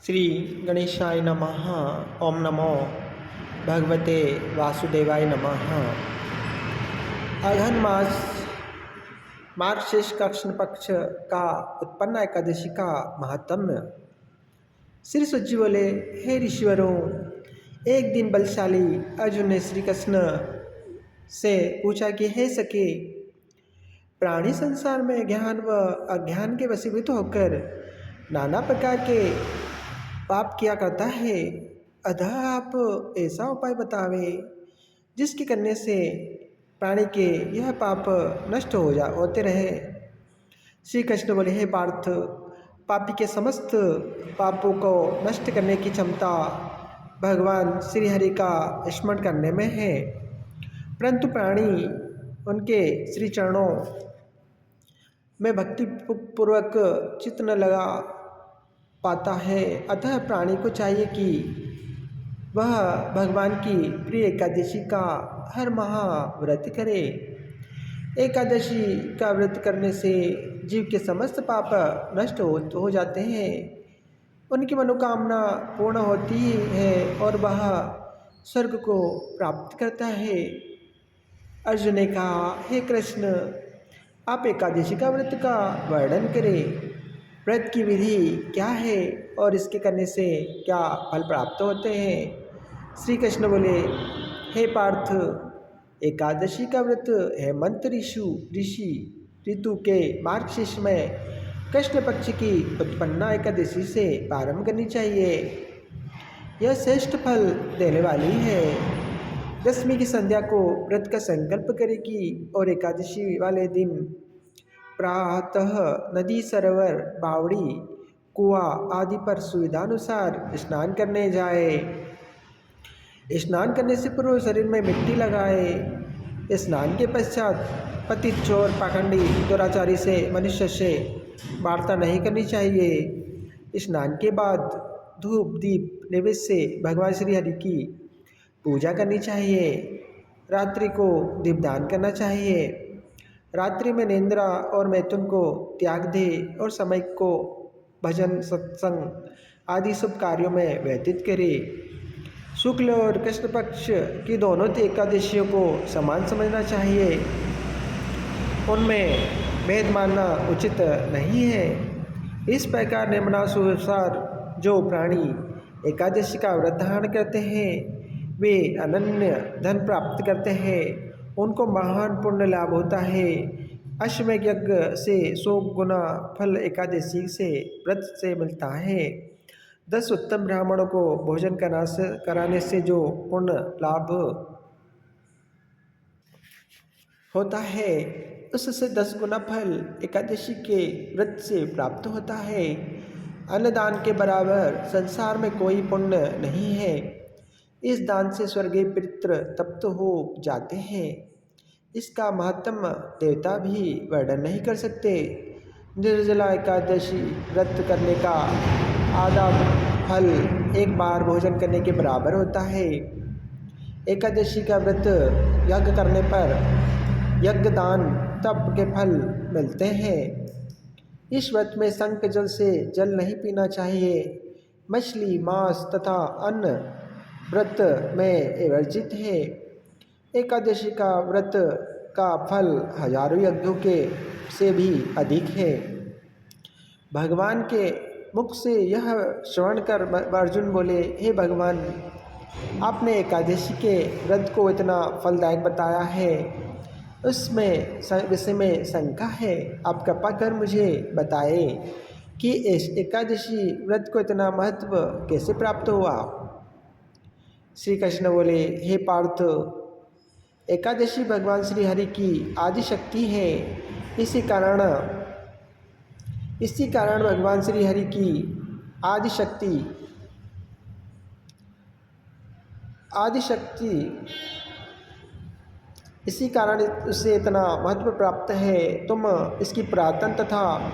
श्री गणेशाय नमः। ओम नमो भगवते वासुदेवाय नमः। अघन मास मार्गशीर्ष कृष्ण पक्ष का उत्पन्न एकादशी का महात्म्य। श्री सुजी बोले, हे ऋषिवरों, एक दिन बलशाली अर्जुन ने श्री कृष्ण से पूछा कि हे सखे, प्राणी संसार में ज्ञान व अज्ञान के वशीभूत होकर नाना प्रकार के पाप किया करता है। अतः आप ऐसा उपाय बतावे जिसके करने से प्राणी के यह पाप नष्ट होते रहे। श्री कृष्ण बोले, हे पार्थ, पापी के समस्त पापों को नष्ट करने की क्षमता भगवान श्री हरि का स्मरण करने में है, परंतु प्राणी उनके श्री चरणों में भक्ति पूर्वक चित्त न लगा पाता है। अतः प्राणी को चाहिए कि वह भगवान की प्रिय एकादशी का हर माह व्रत करे। एकादशी का व्रत करने से जीव के समस्त पाप नष्ट हो जाते हैं, उनकी मनोकामना पूर्ण होती है और वह स्वर्ग को प्राप्त करता है। अर्जुन ने कहा, हे कृष्ण, आप एकादशी का व्रत का वर्णन करें। व्रत की विधि क्या है और इसके करने से क्या फल प्राप्त होते हैं। श्री कृष्ण बोले, हे पार्थ, एकादशी का व्रत हेमंत ऋषि ऋतु के मार्गशीर्ष में कृष्ण पक्ष की उत्पन्ना एकादशी से प्रारंभ करनी चाहिए। यह श्रेष्ठ फल देने वाली है। दशमी की संध्या को व्रत का संकल्प करेगी और एकादशी वाले दिन प्रातः नदी, सरोवर, बावड़ी, कुआं आदि पर सुविधानुसार स्नान करने जाए। स्नान करने से पूर्व शरीर में मिट्टी लगाए। स्नान के पश्चात पतित, चोर, पाखंडी, दुराचारी से मनुष्य से वार्ता नहीं करनी चाहिए। स्नान के बाद धूप दीप नैवेद्य से भगवान श्री हरि की पूजा करनी चाहिए। रात्रि को दीपदान करना चाहिए। रात्रि में निंद्रा और मैथुन को त्याग दे और समय को भजन, सत्संग आदि शुभ कार्यों में व्यतीत करे। शुक्ल और कृष्ण पक्ष की दोनों एकादशियों को समान समझना चाहिए, उनमें भेद मानना उचित नहीं है। इस प्रकार निम्नानुसार जो प्राणी एकादशी का व्रत धारण करते हैं वे अनन्य धन प्राप्त करते हैं, उनको महान पुण्य लाभ होता है। अश्वमेध यज्ञ से 100 गुना फल एकादशी से व्रत से मिलता है। 10 उत्तम ब्राह्मणों को भोजन कराने से जो पुण्य लाभ होता है उससे 10 गुना फल एकादशी के व्रत से प्राप्त होता है। अन्नदान के बराबर संसार में कोई पुण्य नहीं है। इस दान से स्वर्गीय पितृ तप्त हो जाते हैं। इसका महत्तम देवता भी वर्णन नहीं कर सकते। निर्जला एकादशी व्रत करने का आधा फल एक बार भोजन करने के बराबर होता है। एकादशी का व्रत यज्ञ करने पर यज्ञ दान तप के फल मिलते हैं। इस व्रत में शंख जल से जल नहीं पीना चाहिए। मछली, मांस तथा अन्न व्रत में वर्जित है। एकादशी का व्रत का फल हजारों यज्ञों के से भी अधिक है। भगवान के मुख से यह श्रवण कर अर्जुन बोले, हे भगवान, आपने एकादशी के व्रत को इतना फलदायक बताया है, उसमें विषय में शंका है। आप कृपा कर मुझे बताए कि इस एकादशी व्रत को इतना महत्व कैसे प्राप्त हुआ। श्री कृष्ण बोले, हे पार्थ, एकादशी भगवान श्री हरि की आदि शक्ति है। इसी कारण भगवान श्री हरि की आदि शक्ति इसी कारण उसे इतना महत्व प्राप्त है। तुम इसकी प्रार्थना तथा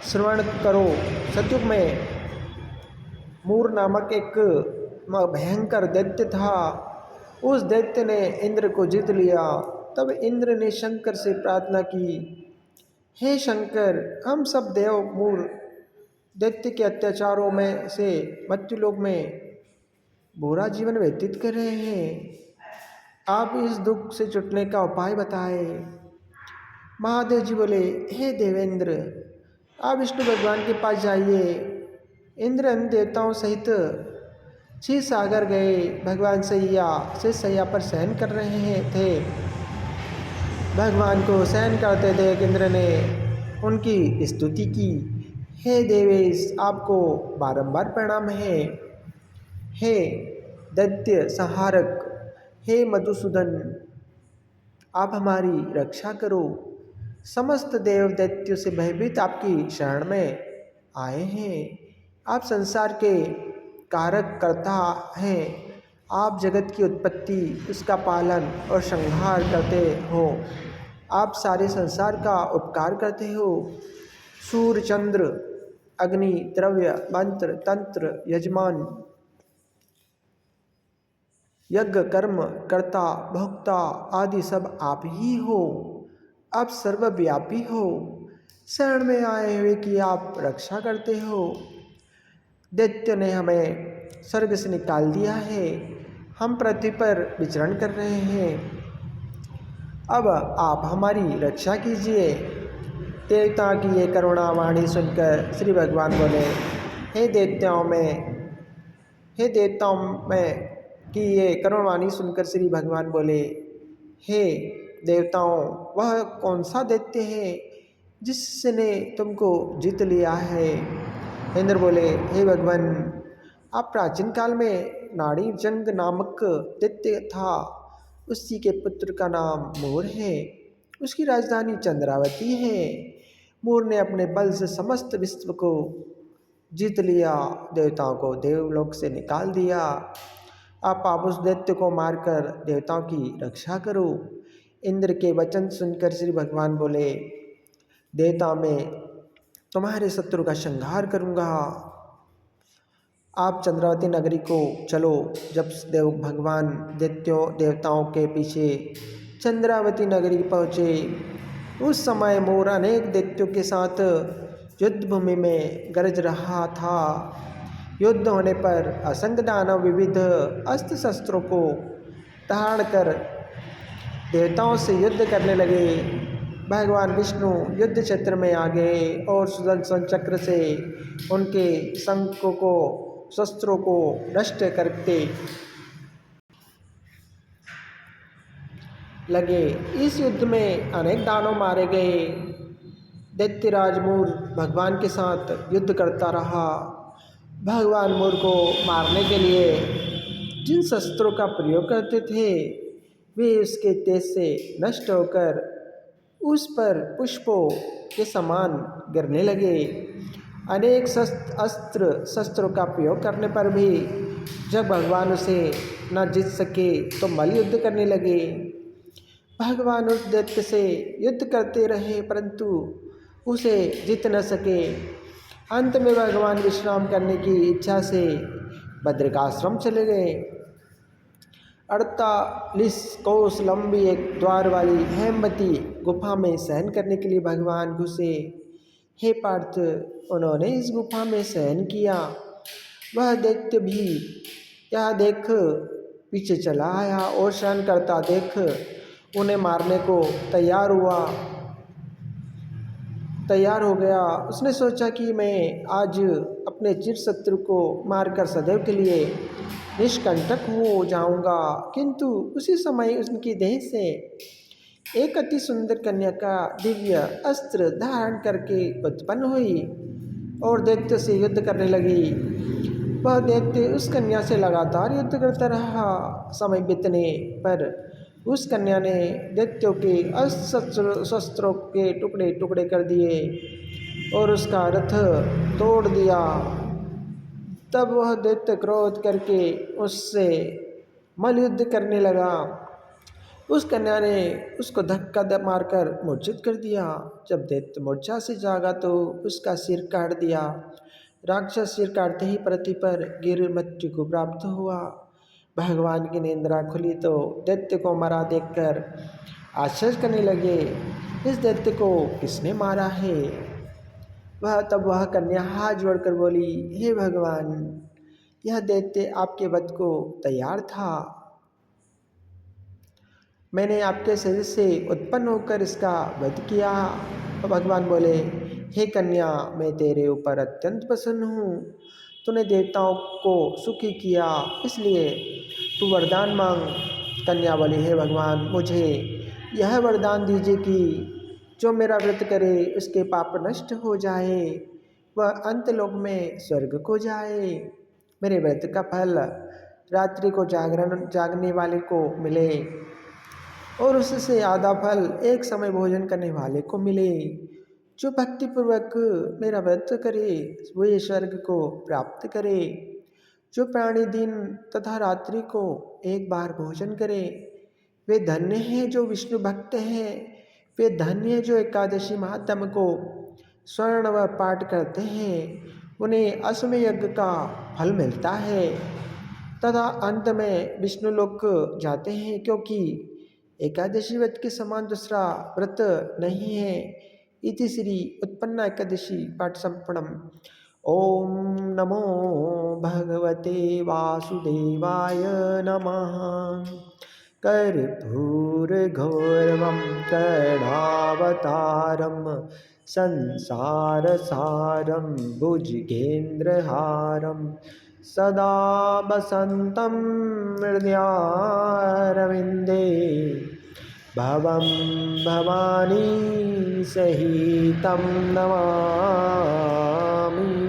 श्रवण करो। सतयुग में मूर नामक एक भयंकर दैत्य था। उस दैत्य ने इंद्र को जीत लिया। तब इंद्र ने शंकर से प्रार्थना की, हे शंकर, हम सब देव मूर दैत्य के अत्याचारों में से मृत्युलोक में बुरा जीवन व्यतीत कर रहे हैं। आप इस दुख से छुटने का उपाय बताए। महादेव जी बोले, हे देवेंद्र, आप विष्णु भगवान के पास जाइए। इंद्र अन्य देवताओं सहित क्षीर सागर गए। भगवान सैया से सैया पर शयन कर रहे थे। भगवान को शयन करते देख इंद्र ने उनकी स्तुति की। हे देवेश, आपको बारंबार प्रणाम है। हे दैत्य संहारक, हे मधुसूदन, आप हमारी रक्षा करो। समस्त देव दैत्यों से भयभीत आपकी शरण में आए हैं। आप संसार के कारक कर्ता हैं। आप जगत की उत्पत्ति, उसका पालन और संहार करते हो। आप सारे संसार का उपकार करते हो। सूर्य, चंद्र, अग्नि, द्रव्य, मंत्र, तंत्र, यजमान, यज्ञ, कर्म, कर्ता, भोक्ता आदि सब आप ही हो। आप सर्वव्यापी हो। शरण में आए हुए की आप रक्षा करते हो। दैत्य ने हमें स्वर्ग से निकाल दिया है। हम पृथ्वी पर विचरण कर रहे हैं। अब आप हमारी रक्षा कीजिए। देवता की ये करुणा वाणी सुनकर श्री भगवान बोले, हे देवताओं में कि ये करुणवाणी सुनकर श्री भगवान बोले, हे देवताओं, वह कौन सा दैत्य है जिसने तुमको जीत लिया है? इंद्र बोले, हे भगवान, आप प्राचीन काल में नाड़ी जंग नामक दैत्य था। उसी के पुत्र का नाम मोर है। उसकी राजधानी चंद्रावती है। मोर ने अपने बल से समस्त विश्व को जीत लिया, देवताओं को देवलोक से निकाल दिया। आप उस दैत्य को मारकर देवताओं की रक्षा करो। इंद्र के वचन सुनकर श्री भगवान बोले, देवता, मैं तुम्हारे शत्रु का संहार करूँगा। आप चंद्रावती नगरी को चलो। जब भगवान देवताओं के पीछे चंद्रावती नगरी पहुँचे, उस समय मोर अनेक दैत्यों के साथ युद्ध भूमि में गरज रहा था। युद्ध होने पर असंख्य दानव विविध अस्त्र शस्त्रों को धारण कर देवताओं से युद्ध करने लगे। भगवान विष्णु युद्ध क्षेत्र में आ गए और सुदर्शन चक्र से उनके शंखों को, शस्त्रों को नष्ट करते लगे। इस युद्ध में अनेक दानव मारे गए। दैत्यराज मोर भगवान के साथ युद्ध करता रहा। भगवान मोर को मारने के लिए जिन शस्त्रों का प्रयोग करते थे, वे उसके तेज से नष्ट होकर उस पर पुष्पों के समान गिरने लगे। अनेक अस्त्र शस्त्रों का प्रयोग करने पर भी जब भगवान उसे न जीत सके तो मल्ल युद्ध करने लगे। भगवान उस दैत्य से युद्ध करते रहे परंतु उसे जीत न सके। अंत में भगवान विश्राम करने की इच्छा से बद्रिकाश्रम चले गए। 48 कोस लंबी एक द्वार वाली हेमवती गुफा में शयन करने के लिए भगवान घुसे। हे पार्थ, उन्होंने इस गुफा में शयन किया। वह दैत्य भी यह देख पीछे चला आया और शयन करता देख उन्हें मारने को तैयार हो गया। उसने सोचा कि मैं आज अपने चिर शत्रु को मारकर सदैव के लिए निष्कंटक हो जाऊंगा। किंतु उसी समय उनकी देह से एक अति सुंदर कन्या का दिव्य अस्त्र धारण करके उत्पन्न हुई और दैत्य से युद्ध करने लगी। वह दैत्य उस कन्या से लगातार युद्ध करता रहा। समय बीतने पर उस कन्या ने दैत्यों के अस्त्र शस्त्रों के टुकड़े टुकड़े कर दिए और उसका रथ तोड़ दिया। तब वह दैत्य क्रोध करके उससे मल्लयुद्ध करने लगा। उस कन्या ने उसको धक्का मारकर मूर्छित कर दिया। जब दैत्य मूर्छा से जागा तो उसका सिर काट दिया। राक्षस सिर काटते ही पृथ्वी पर गिर मृत्यु को प्राप्त हुआ। भगवान की निंद्रा खुली तो दैत्य को मरा देखकर आश्चर्य करने लगे, इस दैत्य को किसने मारा है? तब वह कन्या हाथ जोड़कर बोली, हे भगवान, यह दैत्य आपके वध को तैयार था। मैंने आपके शरीर से उत्पन्न होकर इसका वध किया। तो भगवान बोले, हे कन्या, मैं तेरे ऊपर अत्यंत प्रसन्न हूँ। तूने देवताओं को सुखी किया, इसलिए तू वरदान मांग। कन्या बोली, हे भगवान, मुझे यह वरदान दीजिए कि जो मेरा व्रत करे उसके पाप नष्ट हो जाए, वह अंतलोक में स्वर्ग को जाए। मेरे व्रत का फल रात्रि को जागने वाले को मिले और उससे आधा फल एक समय भोजन करने वाले को मिले। जो भक्तिपूर्वक मेरा व्रत करे वे स्वर्ग को प्राप्त करे। जो प्राणी दिन तथा रात्रि को एक बार भोजन करे वे धन्य हैं। जो विष्णु भक्त हैं वे धन्य हैं। जो एकादशी महात्म को स्वर्ण व पाठ करते हैं उन्हें अश्वमेध यज्ञ का फल मिलता है तथा अंत में विष्णु लोक जाते हैं, क्योंकि एकादशी व्रत के समान दूसरा व्रत नहीं है। इति श्री उत्पन्ना एकादशी पाठ संपूर्णम। ओम नमो भगवते वासुदेवाय नमः। कर्पूरगौरवं करुणावतारं संसारसारं भुजगेन्द्रहारं सदा वसन्तं हृदयारविन्दे भवं भवानी सहितं नमामि।